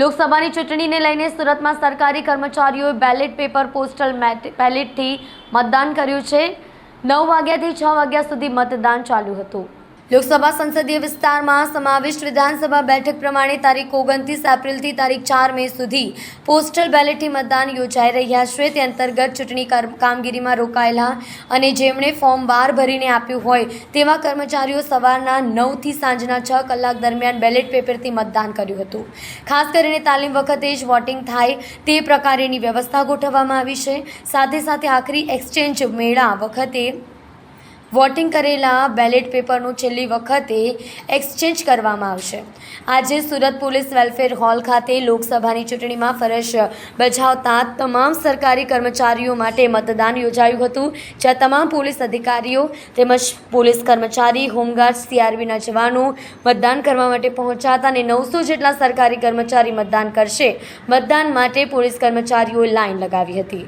લોકસભાની ચૂંટણીને લઈને સુરતમાં સરકારી કર્મચારીઓએ બેલેટ પેપર પોસ્ટલ બેલેટથી મતદાન કર્યું છે। 9 વાગ્યાથી 6 વાગ્યા સુધી મતદાન ચાલુ હતું। લોકસભા સંસદીય વિસ્તારમાં સમાવિષ્ટ વિધાનસભા બેઠક પ્રમાણે તારીખ 29 એપ્રિલથી તારીખ 4 મે સુધી પોસ્ટલ બેલેટથી મતદાન યોજાઈ રહ્યા છે। તે અંતર્ગત ચૂંટણી કામગીરીમાં રોકાયેલા અને જેમણે ફોર્મ 12 ભરીને આપ્યું હોય તેવા કર્મચારીઓ સવારના 9 થી સાંજના 6 કલાક દરમિયાન બેલેટ પેપરથી મતદાન કર્યું હતું। ખાસ કરીને તાલીમ વખતે જ વોટિંગ થાય તે પ્રકારેની વ્યવસ્થા ગોઠવવામાં આવી છે। સાથે સાથે આખરી એક્સચેન્જ મેળા વખતે વોટિંગ કરેલા બેલેટ પેપરનું છેલ્લી વખતે એક્સચેન્જ કરવામાં આવશે। આજે સુરત પોલીસ વેલફેર હોલ ખાતે લોકસભાની ચૂંટણીમાં ફરજ બજાવતા તમામ સરકારી કર્મચારીઓ માટે મતદાન યોજાયું હતું, જ્યાં તમામ પોલીસ અધિકારીઓ તેમજ પોલીસ કર્મચારી, હોમગાર્ડ, CRBના જવાનો મતદાન કરવા માટે પહોંચ્યા હતા અને 900 જેટલા સરકારી કર્મચારી મતદાન કરશે। મતદાન માટે પોલીસ કર્મચારીઓએ લાઈન લગાવી હતી।